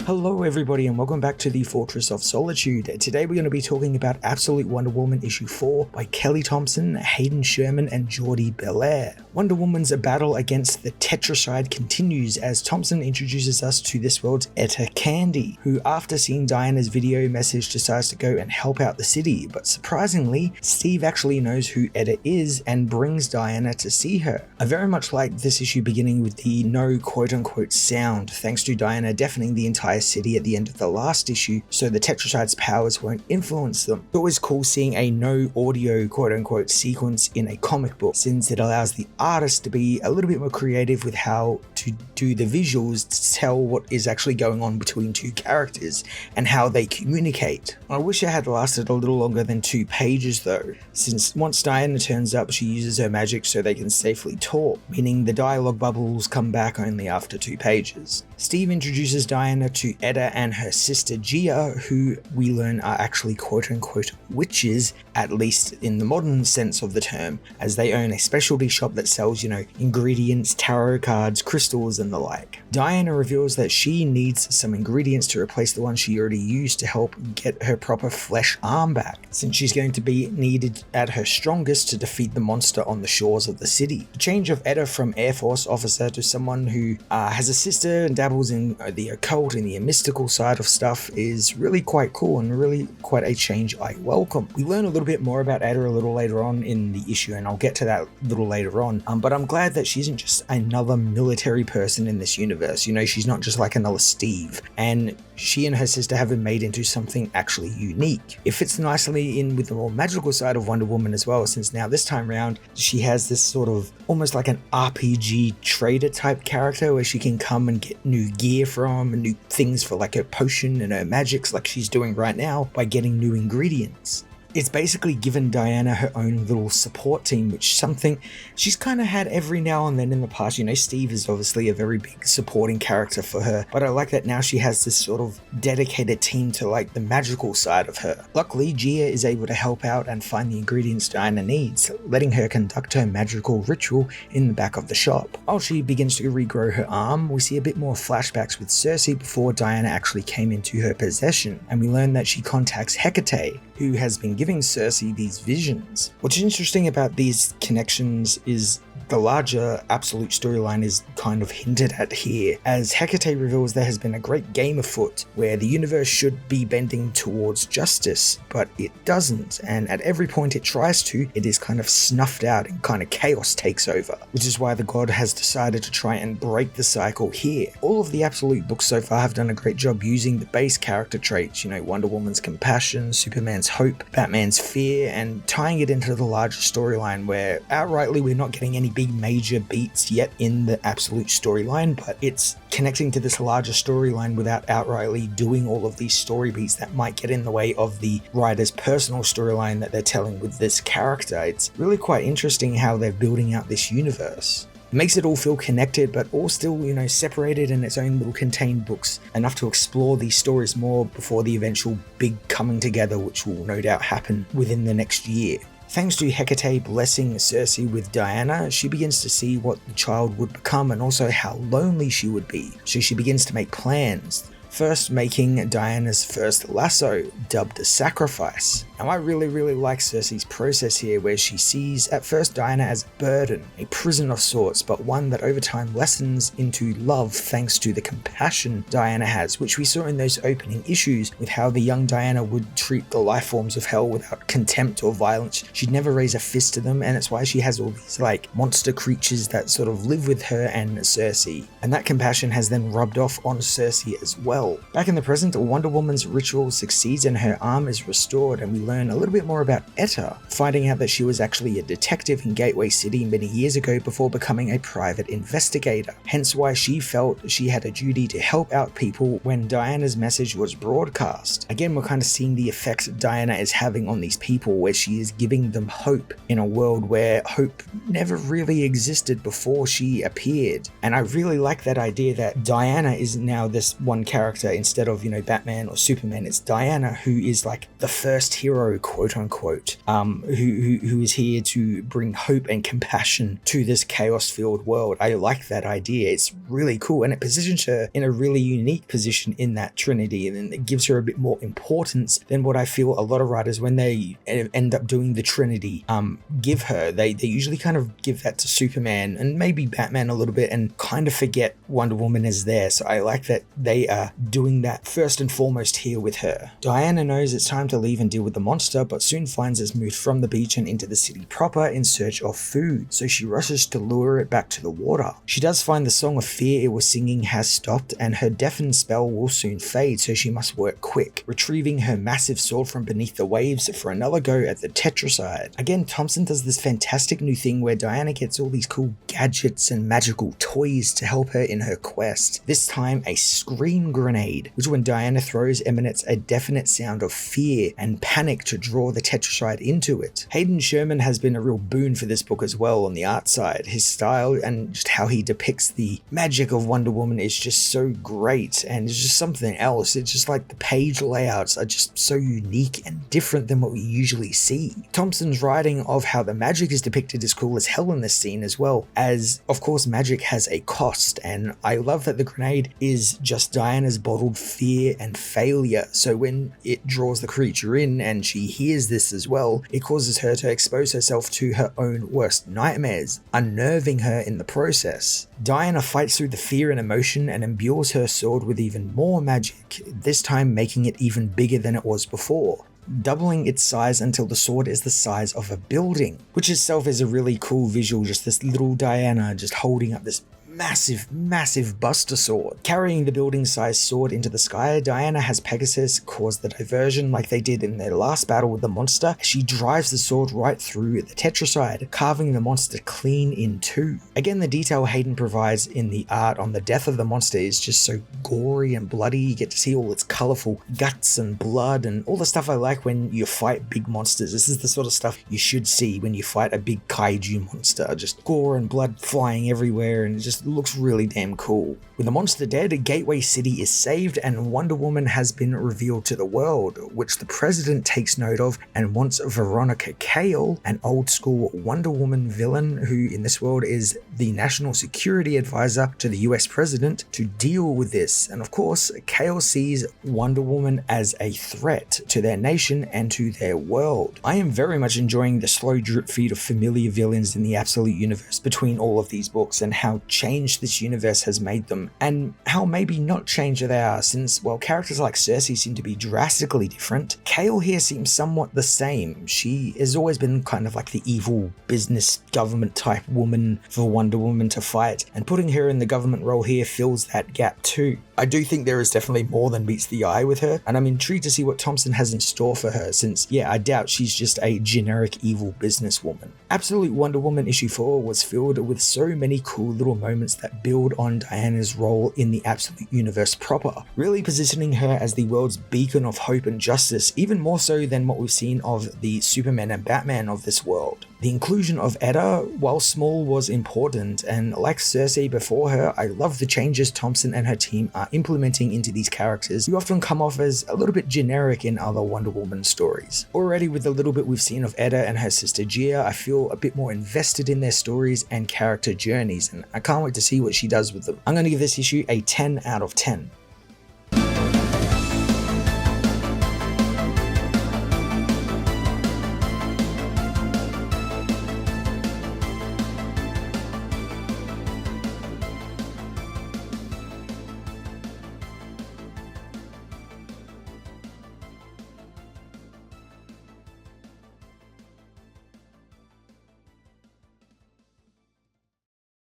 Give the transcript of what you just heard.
Hello everybody and welcome back to the Fortress of Solitude. Today we're going to be talking about Absolute Wonder Woman issue 4 by Kelly Thompson, Hayden Sherman and Jordie Bellaire. Wonder Woman's battle against the Tetracide continues as Thompson introduces us to this world's Etta Candy, who after seeing Diana's video message decides to go and help out the city, but surprisingly, Steve actually knows who Etta is and brings Diana to see her. I very much like this issue beginning with the no quote-unquote sound, thanks to Diana deafening the entire city at the end of the last issue so the Tetracide's powers won't influence them. It's always cool seeing a no audio quote-unquote sequence in a comic book, since it allows the artist to be a little bit more creative with how to do the visuals to tell what is actually going on between two characters and how they communicate. I wish it had lasted a little longer than 2 pages though, since once Diana turns up she uses her magic so they can safely talk, meaning the dialogue bubbles come back only after 2 pages. Steve introduces Diana to Etta and her sister Gia, who we learn are actually quote-unquote witches, at least in the modern sense of the term, as they own a specialty shop that sells, ingredients, tarot cards, crystals and the like. Diana reveals that she needs some ingredients to replace the ones she already used to help get her proper flesh arm back, since she's going to be needed at her strongest to defeat the monster on the shores of the city. The change of Etta from Air Force officer to someone who has a sister and dabbles in the occult and the mystical side of stuff is really quite cool and really quite a change I welcome. We learn a little bit more about Etta a little later on in the issue, and I'll get to that a little later on, but I'm glad that she isn't just another military person in this universe. She's not just like another Steve, and she and her sister have been made into something actually unique. It fits nicely in with the more magical side of Wonder Woman as well, since now this time around she has this sort of almost like an RPG trader type character where she can come and get new gear from and new things for like her potion and her magics, like she's doing right now by getting new ingredients. It's basically given Diana her own little support team, which something she's kind of had every now and then in the past. Steve is obviously a very big supporting character for her, but I like that now she has this sort of dedicated team to like the magical side of her. Luckily, Gia is able to help out and find the ingredients Diana needs, letting her conduct her magical ritual in the back of the shop. While she begins to regrow her arm, we see a bit more flashbacks with Circe before Diana actually came into her possession, and we learn that she contacts Hecate, who has been giving Circe these visions. What's interesting about these connections is the larger Absolute storyline is kind of hinted at here, as Hecate reveals there has been a great game afoot where the universe should be bending towards justice, but it doesn't, and at every point it tries to, it is kind of snuffed out and kind of chaos takes over, which is why the god has decided to try and break the cycle here. All of the Absolute books so far have done a great job using the base character traits, Wonder Woman's compassion, Superman's hope, Batman's fear, and tying it into the larger storyline where outrightly we're not getting any big major beats yet in the Absolute storyline, but it's connecting to this larger storyline without outrightly doing all of these story beats that might get in the way of the writer's personal storyline that they're telling with this character. It's really quite interesting how they're building out this universe. It makes it all feel connected, but all still, separated in its own little contained books, enough to explore these stories more before the eventual big coming together, which will no doubt happen within the next year. Thanks to Hecate blessing Circe with Diana, she begins to see what the child would become and also how lonely she would be, so she begins to make plans. First making Diana's first lasso, dubbed the Sacrifice. Now I really like Circe's process here, where she sees at first Diana as a burden, a prison of sorts, but one that over time lessens into love thanks to the compassion Diana has, which we saw in those opening issues with how the young Diana would treat the life forms of hell without contempt or violence. She'd never raise a fist to them, and it's why she has all these monster creatures that sort of live with her and Circe, and that compassion has then rubbed off on Circe as well. Back in the present, Wonder Woman's ritual succeeds and her arm is restored, and we learn a little bit more about Etta, finding out that she was actually a detective in Gateway City many years ago before becoming a private investigator, hence why she felt she had a duty to help out people when Diana's message was broadcast. Again, we're kind of seeing the effect Diana is having on these people, where she is giving them hope in a world where hope never really existed before she appeared. And I really like that idea that Diana is now this one character character instead of, Batman or Superman. It's Diana who is like the first hero, quote unquote, who is here to bring hope and compassion to this chaos-filled world. I like that idea. It's really cool, and it positions her in a really unique position in that Trinity, and it gives her a bit more importance than what I feel a lot of writers, when they end up doing the Trinity, give her. They usually kind of give that to Superman and maybe Batman a little bit, and kind of forget Wonder Woman is there. So I like that they are doing that first and foremost here with her. Diana knows it's time to leave and deal with the monster, but soon finds it's moved from the beach and into the city proper in search of food, so she rushes to lure it back to the water. She does find the song of fear it was singing has stopped, and her deafen spell will soon fade, so she must work quick, retrieving her massive sword from beneath the waves for another go at the Tetracide. Again, Thompson does this fantastic new thing where Diana gets all these cool gadgets and magical toys to help her in her quest. This time, a scream grenade, which when Diana throws emanates a definite sound of fear and panic to draw the Tetracide into it. Hayden Sherman has been a real boon for this book as well on the art side. His style and just how he depicts the magic of Wonder Woman is just so great, and it's just something else. It's just like the page layouts are just so unique and different than what we usually see. Thompson's writing of how the magic is depicted is cool as hell in this scene, as well as, of course, magic has a cost, and I love that the grenade is just Diana's bottled fear and failure. So when it draws the creature in and she hears this as well, it causes her to expose herself to her own worst nightmares, unnerving her in the process. Diana fights through the fear and emotion and imbues her sword with even more magic, this time making it even bigger than it was before, doubling its size until the sword is the size of a building, which itself is a really cool visual, just this little Diana just holding up this massive buster sword. Carrying the building-sized sword into the sky, Diana has Pegasus cause the diversion like they did in their last battle with the monster. She drives the sword right through the Tetracide, carving the monster clean in two. Again, the detail Hayden provides in the art on the death of the monster is just so gory and bloody. You get to see all its colorful guts and blood and all the stuff I like when you fight big monsters. This is the sort of stuff you should see when you fight a big kaiju monster. Just gore and blood flying everywhere, and it just looks really damn cool. With the monster dead, Gateway City is saved and Wonder Woman has been revealed to the world, which the president takes note of and wants Veronica Cale, an old school Wonder Woman villain who in this world is the national security advisor to the US president, to deal with this. And of course, Cale sees Wonder Woman as a threat to their nation and to their world. I am very much enjoying the slow drip feed of familiar villains in the Absolute Universe between all of these books, and how changed this universe has made them, and how maybe not changed they are, since, well, characters like Cersei seem to be drastically different. Cale here seems somewhat the same. She has always been kind of like the evil business government type woman for Wonder Woman to fight, and putting her in the government role here fills that gap too. I do think there is definitely more than meets the eye with her, and I'm intrigued to see what Thompson has in store for her, since, yeah, I doubt she's just a generic evil businesswoman. Absolute Wonder Woman issue 4 was filled with so many cool little moments that build on Diana's role in the Absolute Universe proper, really positioning her as the world's beacon of hope and justice, even more so than what we've seen of the Superman and Batman of this world. The inclusion of Edda, while small, was important, and like Cersei before her, I love the changes Thompson and her team are implementing into these characters who often come off as a little bit generic in other Wonder Woman stories. Already with the little bit we've seen of Edda and her sister Gia, I feel a bit more invested in their stories and character journeys, and I can't wait to see what she does with them. I'm going to give this issue a 10 out of 10.